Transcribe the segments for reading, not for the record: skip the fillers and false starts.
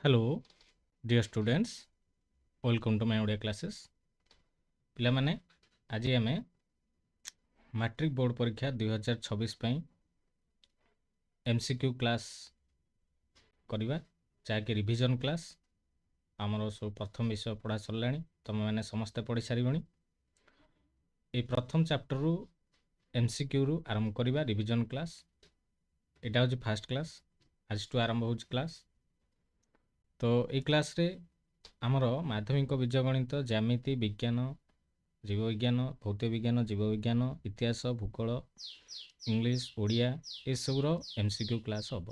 Hello dear students, welcome to my Odia classes. पिलामाने आज आम मैट्रिक बोर्ड परीक्षा 2026 एमसीक्यू क्लास करवा जहाँकि रिविजन क्लास आमर सब प्रथम विषय पढ़ा सरला। तुम मैंने समस्ते पढ़ी सारे ये प्रथम चैप्टर रु एमसीक्यू रु आरंभ करवा रिविजन क्लास। यहाँ हूँ फास्ट क्लास, आज टू आरंभ हो क्लास। तो ये क्लास रे आमर माध्यमिक बीज गणित, ज्यामिति विज्ञान, जीवविज्ञान, भौत विज्ञान, जीवविज्ञान, इतिहास, भूगोल, इंग्लिश, ओडिया ये सबूर एमसीक्यू क्लास हम।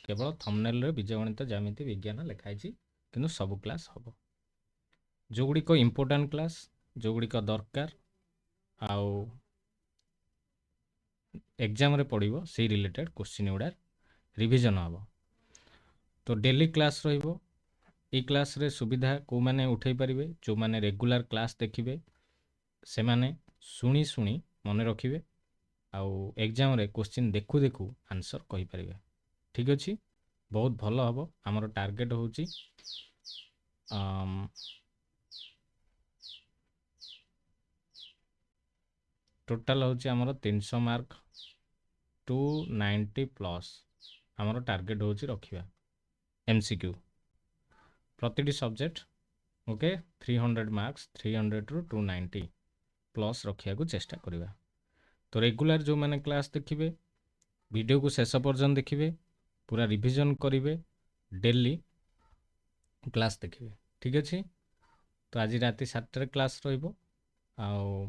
केवल थंबनेल रे बीज गणित, ज्यामिति विज्ञान लिखाई किंतु सब क्लास हम। जो गुड़िक इंपोर्टाट क्लास, जो गुड़िक दरकार आउ एग्जाम रे पड़ो से रिलेटेड क्वेश्चन गुड़ा रिविजन हम। तो डेली क्लास रहिबो। ये क्लास रे सुविधा को माने उठे पारिबे, जो माने रेगुलर क्लास देखिबे से माने शुणी शुणी मन रखिबे आउ एग्जाम रे क्वेश्चन देखु देखु आंसर कहि पारिबे। ठीक अछि, बहुत भल हबो। हमर टार्गेट होची टोटल होची हमर 300 मार्क 290 प्लस हमर टार्गेट होची रखिबा एमसीक्यू प्रतिटी सब्जेक्ट। ओके, 300 मार्क्स 300 रु 290 प्लस रखिया को चेष्टा करिबा। तो रेगुलर जो मैंने क्लास देखिए वीडियो को शेष पर्यंत देखिए, पूरा रिवीजन करेंगे, डेली क्लास देखिए। ठीक अच्छे। तो आज राति 7 क्लास रहिबो आउ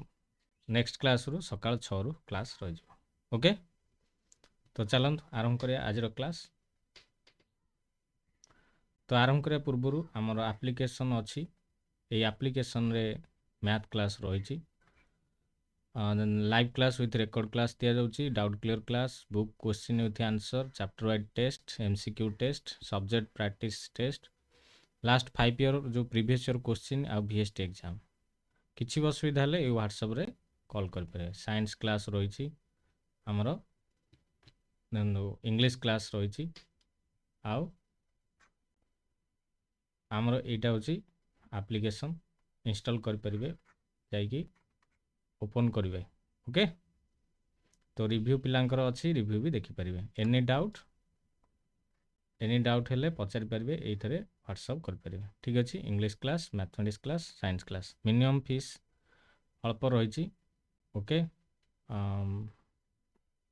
नेक्स्ट क्लास रु सकाल 6 रु क्लास रही। ओके, तो चलत आरंभ करिया आज क्लास। तो आरंभ करिया पूर्व आमर एप्लिकेशन अच्छी, ये एप्लिकेशन रे मैथ क्लास रही। Live class with record class दिया जाउची, doubt clear class, book question with answer, chapter wise test, MCQ test, subject practice test, last 5 year जो प्रीवियस ईयर क्वेश्चन आ वीएसटी एग्जाम। किसी असुविधा हेले ये व्हाट्सएप रे कॉल कर पारे। साइंस क्लास रही आमर, इंग्लिश क्लास रही आउ आमर एटा होची एप्लिकेशन इंस्टॉल कर परिबे जाइकी ओपन करिवे। ओके, तो रिव्यू पिलांकर अच्छी, रिव्यू भी देखिपारे। एनी डाउट हेले पचारि पारे, ये व्हाट्सअप करें। ठीक अच्छे। English class, mathematics class, science class minimum fees अल्प रही। ओके,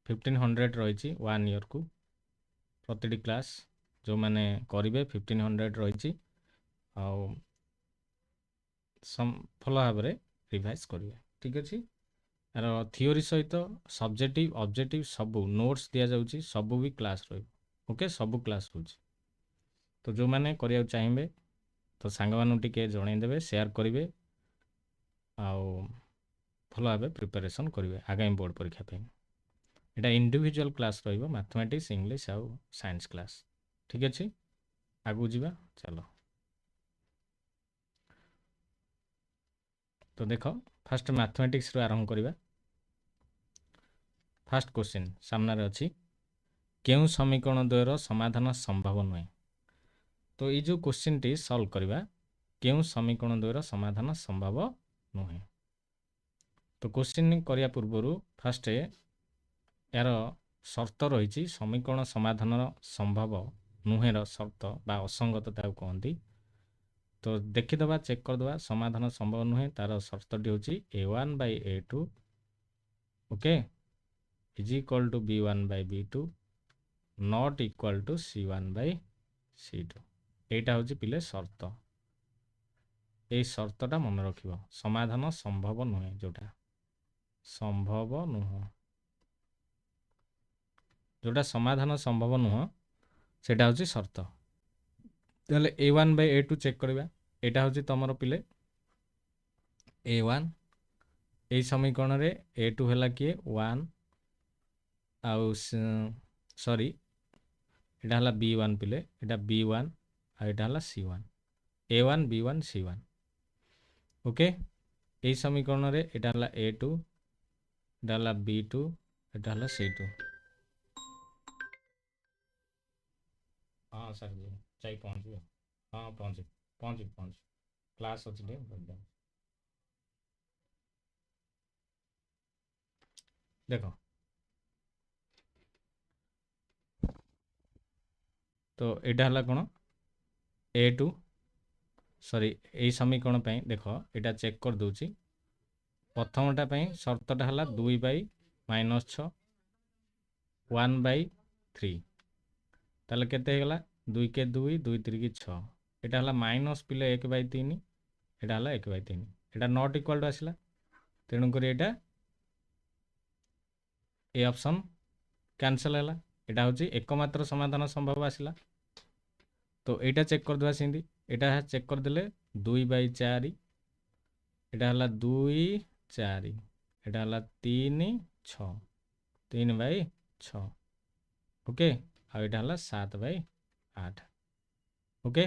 1500 रही 1 ईयर को प्रति क्लास जो मैंने करेंगे 1500 रही भल भाव रिवाइज करेंगे। ठीक अच्छे। यार थियोरी सहित सब्जेक्टिव ऑब्जेक्टिव सबू नोट्स दि जाऊँगी, सबू भी क्लास रही। ओके, सबू क्लास हो। तो जो मैंने करिया चाहिए तो सांग मानू टिके जनईदेवे, शेयर करेंगे आउ भल भाव प्रिपेरेसन करेंगे आगामी बोर्ड परीक्षा पे। यहाँ इंडिविजुअल क्लास रहिबो, मैथमेटिक्स, इंग्लिश आउ साइंस क्लास। ठीक अच्छे, आगू जीवा चलो। तो देख फास्ट मैथमेटिक्स रो आरंभ करवा। फास्ट क्वेश्चन सामने अच्छी, केउ समीकरण द्वयर समाधान संभव नुहे। तो ये जो क्वेश्चन टी सॉल्व करवा, केउ समीकरण द्वयर समाधान संभव नुहे। तो क्वेश्चन करिया पूर्व फास्ट यार शर्त रही, समीकरण समाधान संभव नुहेर शर्त बा असंगतता कहती। तो देखीदबा, चेक करदे समाधान संभव नुहे तार शर्तटी हूँ a1/a2 okay is equal to b1/b2 not equal to c1/c2। एटा हूँ पिले शर्त। ये शर्तटा मन रख, समाधान संभव नुहे, जोटा संभव नुह, जोटा समाधान संभव नुह सेटा हूँ शर्त। ताहले a1/a2 चेक करवा। यहाँ हूँ तुम पिले a1, यही समीकरण रे a2 है किए 1 आउ सॉरी यहाँ है b1 पिले, यहाँ b1 आ यहाँ है c1, a1 b1 c1। Okay, यही समीकरण रे यहाँ है a2, यहाँ है b2, यहाँ है c2। हाँ सर जी, जाई पहुँच। ହଁ ପହଞ୍ଚି କ୍ଲାସ୍ ଅଛି ଟିକେ ବୁଝିଦିଅ। ଦେଖ ତ ଏଇଟା ହେଲା କ'ଣ ଏ ଟୁ ସରି ଏଇ ସମୀକରଣ ପାଇଁ ଦେଖ ଏଇଟା ଚେକ୍ କରିଦେଉଛି। ପ୍ରଥମଟା ପାଇଁ ସର୍ତ୍ତଟା ହେଲା 2/-6 1/3 ତାହେଲେ କେତେ ହେଇଗଲା 2 2 2 3 6 ଏଇଟା ହେଲା ମାଇନସ୍ ପିଲେ 1/3 ଏଇଟା ହେଲା 1/3 ଏଇଟା ନଟ୍ ଇକ୍ୱାଲ୍ ଟୁ ଆସିଲା ତେଣୁକରି ଏଇଟା ଏ ଅପସନ୍ କ୍ୟାନସଲ୍ ହେଲା। ଏଇଟା ହେଉଛି ଏକମାତ୍ର ସମାଧାନ ସମ୍ଭବ ଆସିଲା। ତ এইটা চেক କରିଦେବା ସେମିତି ଏଇଟା ଚେକ୍ କରିଦେଲେ 2/4 ଏଇଟା ହେଲା 2 4 ଏଇଟା ହେଲା 3 6 3/6 ଓକେ ଆଉ ଏଇଟା ହେଲା 7/8 ଓକେ।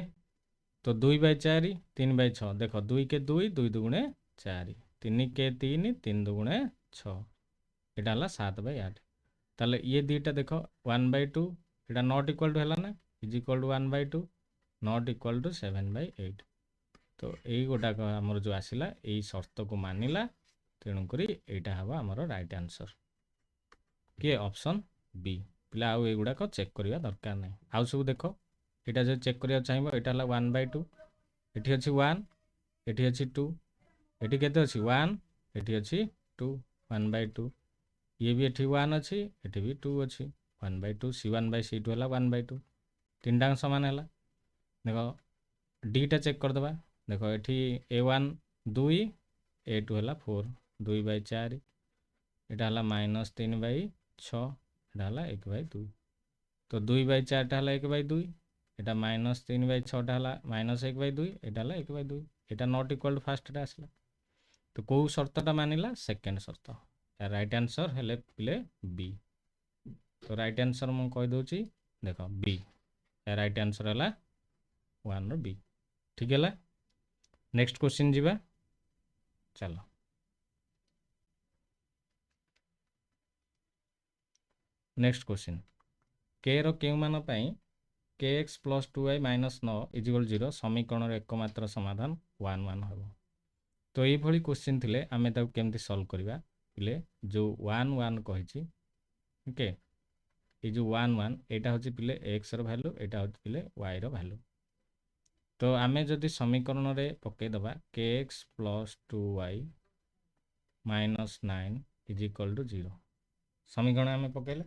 ତ 2/4 3/6 ଦେଖ 2 କେ 2 2 ଦୁଗୁଣେ 4 3 କେ 3 3 ଦୁଗୁଣେ 6 ଏଇଟା ହେଲା 7/8 ତାହେଲେ ଇଏ ଦୁଇଟା ଦେଖ 1/2 ଏଇଟା ନଟ୍ ଇକ୍ୱାଲ୍ ଟୁ ହେଲା ନା is equal to 1/2 not equal to 7/8 ତ ଏଇ ଗୋଟାକ ଆମର ଯେଉଁ ଆସିଲା ଏଇ ସର୍ତ୍ତକୁ ମାନିଲା ତେଣୁକରି ଏଇଟା ହେବ ଆମର ରାଇଟ୍ ଆନ୍ସର୍ କିଏ ଅପସନ୍ ବି। ପିଲା ଆଉ ଏଗୁଡ଼ାକ ଚେକ୍ କରିବା ଦରକାର ନାହିଁ। ଆଉ ସବୁ ଦେଖ ଏଇଟା ଯଦି ଚେକ୍ କରିବାକୁ ଚାହିଁବ ଏଇଟା ହେଲା 1/2 ଏଠି ଅଛି 1 ଏଠି ଅଛି 2 ଏଠି କେତେ ଅଛି 1 ଏଠି ଅଛି 2 1/2 ଇଏ ବି ଏଠି 1 ଅଛି ଏଠି ବି 2 ଅଛି 1/2 C1/C2 ହେଲା 1/2 ତିନିଟାଙ୍କ ସମାନ ହେଲା। ଦେଖ ଡିଟା ଚେକ୍ କରିଦେବା ଦେଖ ଏଠି A1 2 A2 ହେଲା 4 2/4 ଏଇଟା ହେଲା -3/6 ଏଇଟା ହେଲା 1/2 ତ 2/4ଟା ହେଲା 1/2 ଏଇଟା -3/6ଟା ହେଲା -1/2 ଏଇଟା ହେଲା 1/2 ଏଇଟା ନଟ୍ ଇକ୍ୱାଲ୍ ଟୁ ଫାର୍ଷ୍ଟଟା ଆସିଲା। ତ କେଉଁ ସର୍ତ୍ତଟା ମାନିଲା ସେକେଣ୍ଡ ସର୍ତ୍ତ ରାଇଟ୍ ଆନ୍ସର୍ ହେଲେ ପିଲେ ବି। ତ ରାଇଟ୍ ଆନ୍ସର୍ ମୁଁ କହିଦେଉଛି ଦେଖ ବି ରାଇଟ୍ ଆନ୍ସର୍ ହେଲା 1ର ବି ଠିକ୍ ହେଲା। ନେକ୍ସଟ କ୍ୱେଶ୍ଚିନ୍ ଯିବା ଚାଲ ନେକ୍ସଟ କ୍ୱେଶ୍ଚିନ୍ କେ ର କେଉଁ ମାନ ପାଇଁ kx + 2y - 9 = 0 ସମୀକରଣର ଏକମାତ୍ର ସମାଧାନ 1 1 ହେବ। ତ ଏଇଭଳି କ୍ୱେଶ୍ଚିନ୍ ଥିଲେ ଆମେ ତାକୁ କେମିତି ସଲ୍ଭ କରିବା ପିଲେ ଯେଉଁ 1 1 କହିଛି ଓକେ এই ଯେଉଁ 1 1 ଏଇଟା ହେଉଛି ପିଲେ xର ଭ୍ୟାଲୁ ଏଇଟା ହେଉଛି ପିଲେ yର ଭ୍ୟାଲୁ। ତ ଆମେ ଯଦି ସମୀକରଣରେ ପକାଇଦେବା kx + 2y - 9 = 0 ସମୀକରଣ ଆମେ ପକାଇଲେ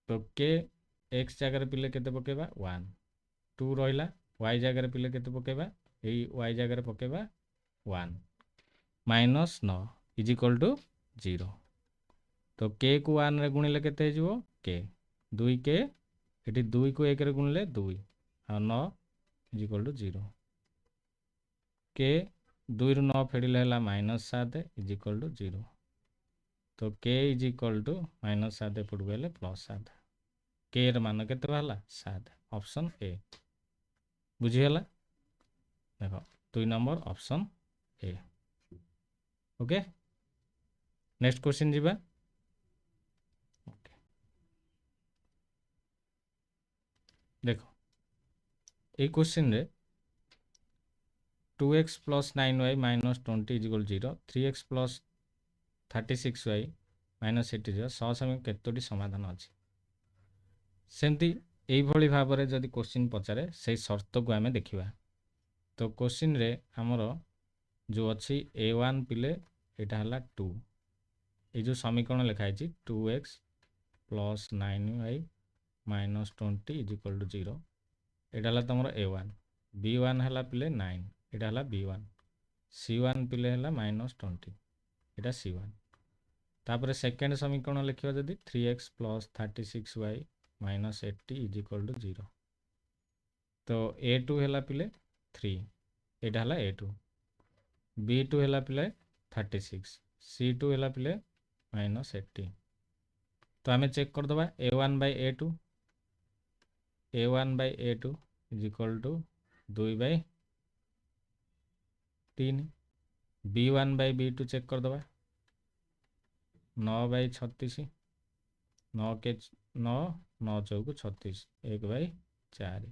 ତ କେ x ଜାଗାରେ ପିଲେ କେତେ ପକାଇବା 1 2 ରହିଲା y ଜାଗାରେ ପିଲେ କେତେ ପକାଇବା ଏଇ y ଜାଗାରେ ପକାଇବା 1 -9 = 0 ତ କେ କୁ 1ରେ ଗୁଣିଲେ କେତେ ହେଇଯିବ କେ 2k ଏଠି 2 କୁ 1ରେ ଗୁଣିଲେ 2 ଆଉ 9 = 0 କେ 2ରୁ 9 ଫେଡ଼ିଲେ ହେଲା -7 = 0 ତ କେ = -7 ଏପଟକୁ ହେଲେ +7 କେ ର ମାନ କେତେ ବାହାରିଲା 7 ଅପସନ୍ ଏ ବୁଝିଗଲା। ଦେଖ 2 number option A okay. Next question ଯିବା ଦେଖ এই কোশ্চিন্রে 2x + 9y - 20 = 0 3x + 36y - 80 ସହସମୀ କେତୋଟି ସମାଧାନ ଅଛି। ସେମିତି এইଭଳି ଭାବରେ ଯଦି କୋଶ୍ଚିନ୍ ପଚାରେ ସେଇ ସର୍ତ୍ତକୁ ଆମେ ଦେଖିବା। ତ କୋଶ୍ଚିନ୍ରେ ଆମର ଯେଉଁ ଅଛି A1 ପିଲେ ଏଇଟା ହେଲା 2 এই ଯେଉଁ ସମୀକରଣ ଲେଖା ହେଇଛି 2x + 9y - 20 = 0 ଏଇଟା ହେଲା ତମର A1 B1 ହେଲା ପିଲେ 9 ଏଇଟା ହେଲା B1 C1 ପିଲେ ହେଲା -20 ଏଇଟା C1 ତାପରେ ସେକେଣ୍ଡ ସମୀକରଣ ଲେଖିବା ଯଦି 3x + 36y - 80 = 0 ତ A2 ହେଲା ପିଲେ 3 ଏଇଟା ହେଲା A2 B2 ହେଲା ପିଲେ 36 C2 ହେଲା ପିଲେ -80 ତ ଆମେ ଚେକ୍ କରିଦେବା A1/A2 A1/A2 = 2/3 B1/B2 ଚେକ୍ କରିଦେବା 9/36 9 के 9 9 चौक 36 1/4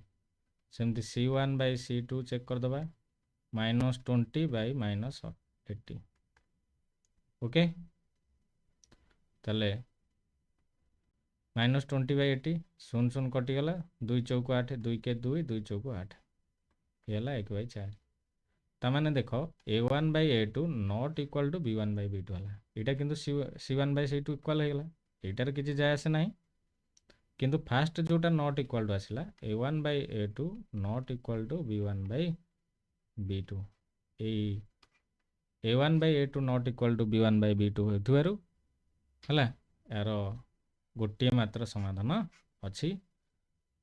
सेमती C1/C2 चेक करदे -20/-80 ओके ताले -20/80 शून्य शून्य कटिगला 2 चौक 8 2 के 2 2 चौक 8 ये 1/4 ताने देख A1/A2 not equal to B1/B2 है यहाँ किंतु C1/C2 इक्वल हो गला यार किसी जाए आसे ना किंतु फास्ट जोटा नॉट इक्वल टू आसला A1/A2 not equal to B1/B2 A1/A2 not equal to B1/B2 होइथुवारु हला यार गोटे मात्र समाधान अच्छी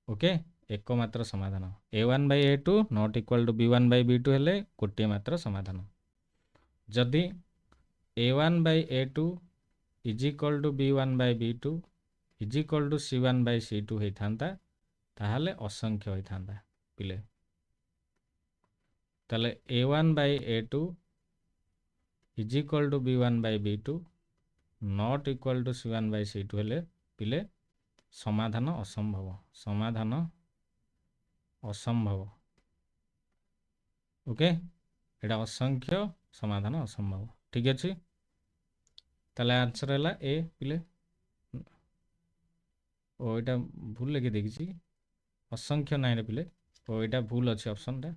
ओके एक मात्र समाधान A1/A2 not equal to B1/B2 हेले गोटे मात्र समाधान जदि A1/A2 is equal to B1/B2 is equal to C1/C2 होता ताहले असंख्य होता पिले ताले A1/A2 is equal to B1/B2 not equal to C1/C2 हेले पिले समाधान असंभव ओके एटा असंख्य समाधान असंभव ठीक अच्छे ताले आंसर है ए पिले ओ यहाँ भूल लिखि देखी असंख्य ना रे पिले ओ यहाँ भूल अच्छे ऑप्शन टा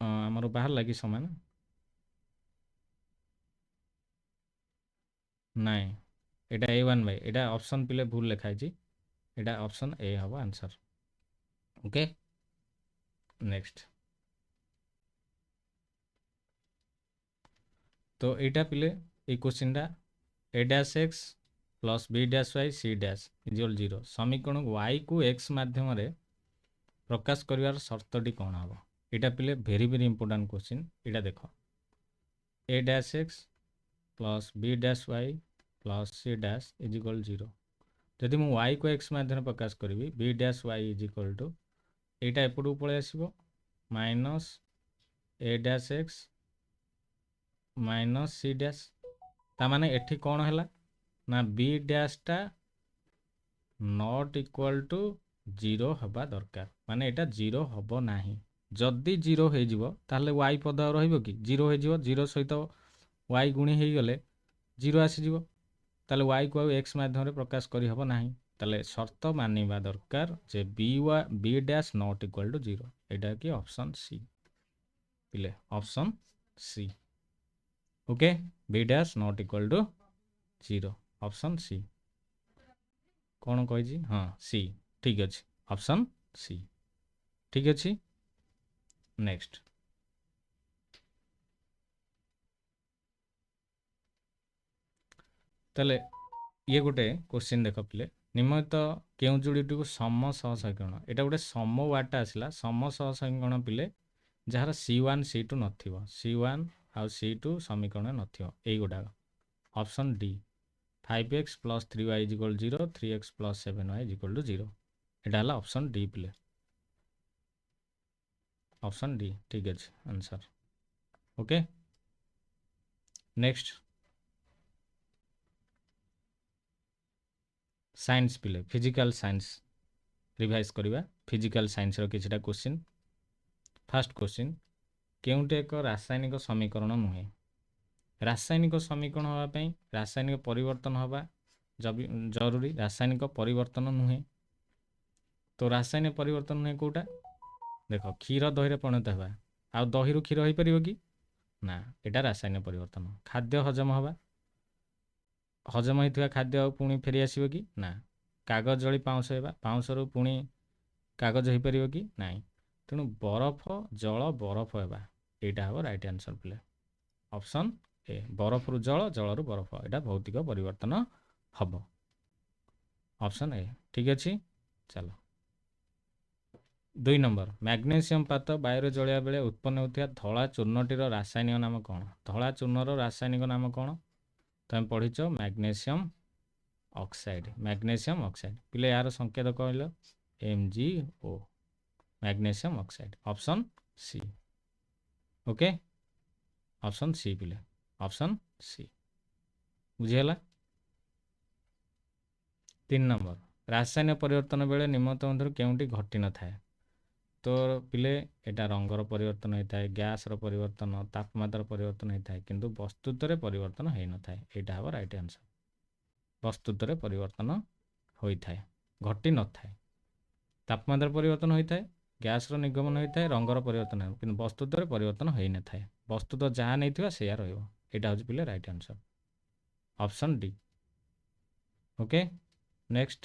आमर बाहर लगी समान नाई एटा A1/, एटा ऑप्शन पिले भूल लिखाई एटा ऑप्शन ए हम आंसर ओके नेक्स्ट तो यहाँ पिले ये क्वेश्चन टा A'(x) प्लस B'(y) C' 0 समीकरण y को x माध्यम प्रकाश कर शर्तटी कौन हम यहाँ पिले भेरी भेरी इंपोर्टाट क्वेश्चन यहाँ देख A'(x) plus B'(y) plus C' 0 जदि मु y को x माध्यम प्रकाश करी B'(y) इज इक्वल टू यहाँ एपटू पलि आसो माइनस A'(x) माइनस C' ताने एठी कौन है ना B' नॉट इक्वल टू 0 हवा दरकार माने एटा 0 हब नाही जदि 0 हो जिवो ताहले y पद रहिबो कि 0 हो जिवो 0 सहित y गुणी हो गले 0 आसी जिवो ताहले y को x माध्यम प्रकाश करि हबो नाही ताहले शर्त मानिबा दरकार जे B' नॉट इक्वल टू 0 एटा कि ऑप्शन सी पिले option C okay B' not equal to 0 option C कौन कही हाँ सी ठीक अच्छे ऑप्शन सी ठीक अच्छे नेक्स्ट ताले ये गोटे क्वेश्चन देख पिले निम्नलिखित केउ जोड़ीटी को सम सहसमीकरण यहाँ गोटे सम वार्ड आसला सम सहसमीकरण पिले जार C1 C2 नथिबो C1 आउ C2 समीकरण नथिबो एई गोटा option D 5x plus 3y is equal 0 3x plus 7y is equal to 0 यहाँ है ऑप्शन डी पिले ऑप्शन डी ठीक अच्छे आंसर ओके नेक्स्ट साइंस पिले फिजिकल साइंस रिवाइज करवा फिजिकल साइंस रो किछटा क्वेश्चन फर्स्ट क्वेश्चन केउटे एक रासायनिक समीकरण नुहे रासायनिक समीकरण होगापी रासायनिक परिवर्तन हवा जरूरी रासायनिक परिवर्तन नुहे तो रासायनिक परिवर्तन नुहे कोटा देख क्षीर दही परिणत हवा आ दही रु क्षीर हो पार कि ना यहाँ रासायनिक परिवर्तन खाद्य हजम हवा हजम होता खाद्य पुणी फेरी आसो कि ना कागज जली पाउंश होगा पाउंश रु पुणी कागज हो पार कि ना तेणु बरफ जल बरफ होगा यहाँ हम राइट आंसर पिले ऑप्शन ए बरफ रु जल जल रु बरफ यहाँ भौतिक परिवर्तन हम ऑप्शन ए ठीक अच्छे चलो 2 नंबर मैग्नेशियम पात बायु जलिया बेले उत्पन्न होता धला चूर्णटीर रासायनिक नाम कौन धला चूर्णर रासायनिक नाम कौन तुम पढ़ीच मैग्नेशियम ऑक्साइड पिले यार संकेत कहल MgO magnesium oxide option C okay option C पिले ऑप्शन सी बुझीगला 3 नंबर रासायनिक परिवर्तन बेले निम्नलिखित मध्यरु केउंटी घटी न थाए तो पिले एटा रंगर परिवर्तन होता है गैस रो परिवर्तन तापमात्रा परिवर्तन होता है किंतु वस्तुत्व परिवर्तन हो न थाए एटा हबो राइट आंसर वस्तुत्व परिवर्तन होता है घटी न थाए तापमात्रा परिवर्तन होता है गैस रो निगमन होता है रंगर परिवर्तन हो किंतु वस्तुत्व परिवर्तन हो न थाए वस्तुत्व जहाँ नहीं थिबा सेया रहइबो एटा होची पिले right answer option D okay next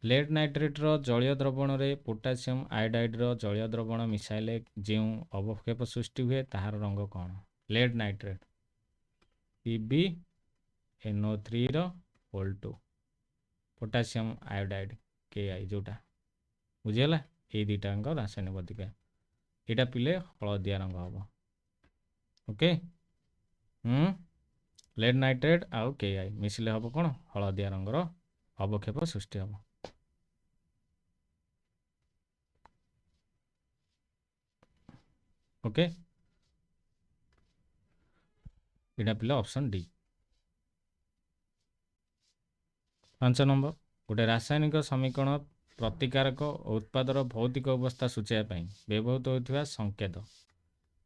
lead nitrate रो जलीय द्रवण रे पोटासियम आयोडाइड रो जलीय द्रवण मिसाइले जो अवक्षेप सृष्टि हुए ताहार रंग कौन लेड नाइट्रेट PbNO3 रो होल 2 पोटासियम आयोडाइड Ki जोटा बुझीगला ये दुईटा रासायनिक प्रतिक्रिया यहाँ पिले हलदिया रंग हम ओके लेड नाइट्रेट आउ Ki मिसिले हम कौन हलदिया रंगर अवक्षेप सृष्टि हम ओके यहाँ पिले ऑप्शन डी 5 नंबर गोटे रासायनिक समीकरण प्रतिकारक उत्पादर भौतिक अवस्था सूचाइवाई व्यवहृत होता संकेत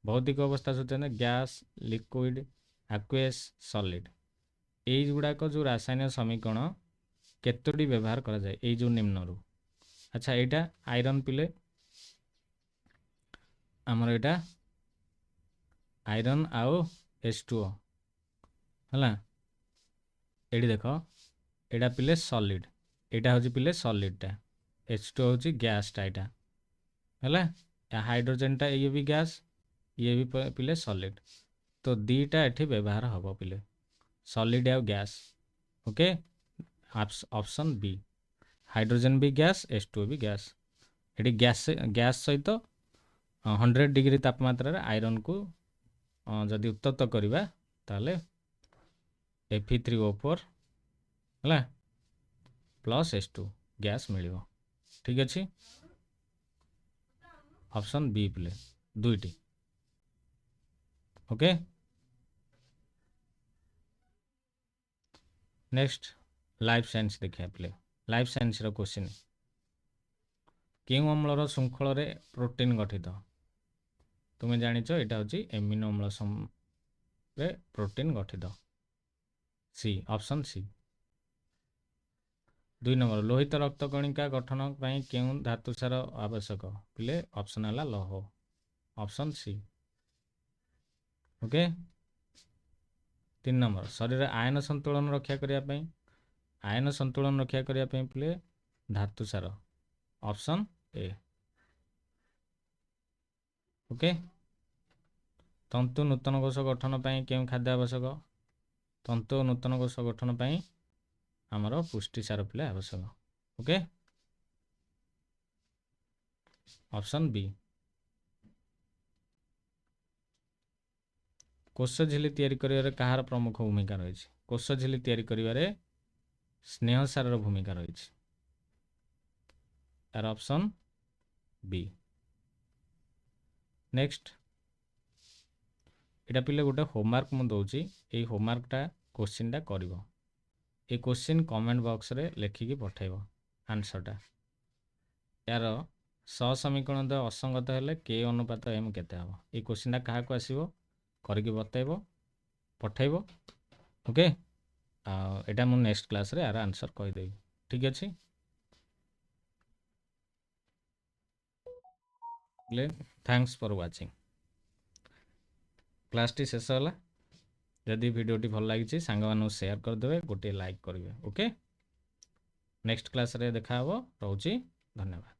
भौतिक अवस्था सूचना गैस लिक्विड एक्वेस सॉलिड यही गुड़ाक जो रासायनिक समीकरण केतोटी व्यवहार करा जाए यही जो निम्न अच्छा यहाँ आयरन पिले आमर यहाँ आयरन आउ H2O है ये देख यहाँ पिले सॉलिड यहाँ हूँ पिले सॉलिडटा H2O हूँ गैसटा यहाँ है हाइड्रोजेनटा ये भी गैस ये भी पिले सॉलिड तो दीटा एठी व्यवहार हम पिले सॉलिड आउ gas okay option B hydrogen भी गैस H2O भी गैस ये गैस सहित 100 डिग्री तापमात्रा आयरन को जदि उत्तप्त करवा ताले Fe3O4 है प्लस H2 गैस मिल ठीक अच्छे ऑप्शन बी पिले दुईटी ओके नेक्स्ट लाइफ साइंस देखिए पिले लाइफ साइंस रो क्वेश्चन केउ अम्लर श्रृंखल रे प्रोटीन गठित तुम्हें जानिଛ एटा होची एमिनो अम्ल रे प्रोटीन गठित सी ऑप्शन सी 2 नंबर लोहित रक्त कणिका गठन पई केउ धातु सार आवश्यक पिले ऑप्शन है लौह ऑप्शन सी ओके 3 नंबर शरीर आयन संतुलन रक्षा करने आयन संतुलन रक्षा करने पिले धातु सार ऑप्शन ए ओके तंतु नूतन कोष गठन पई केउ खाद्य आवश्यक तंतु नूतन कोष गठन पई आमर पुष्टि सार पिले आवश्यक ओके ऑप्शन बी कोष झिल्ली तैयारी करिवारे कहार प्रमुख भूमिका रही कोष झिल्ली तैयारी करिवारे स्नेह सार भूमिका रही यार ऑप्शन बी नेक्स्ट इटा पिले गोटे होमवर्क मु दौची ये होमवर्कटा क्वेश्चनटा करिवो ये क्वेश्चन कमेंट बॉक्स रे लिखिकी पठेइबो आंसरटा यार समीकरण द असंगत हेले के अनुपात एम केते हबो ये क्वेश्चनटा कहा को आसीबो करिकी बतैबो पठेइबो ओके एटा मु नेक्स्ट क्लास रे यार आंसर कहि देबी ठीक अछि thanks for watching class T शेष होला जदि वीडियोटी भल लगी सांग मानू शेयर करदे गोटे लाइक करेंगे ओके नेक्स्ट क्लास रे देखा हबो रहउची धन्यवाद।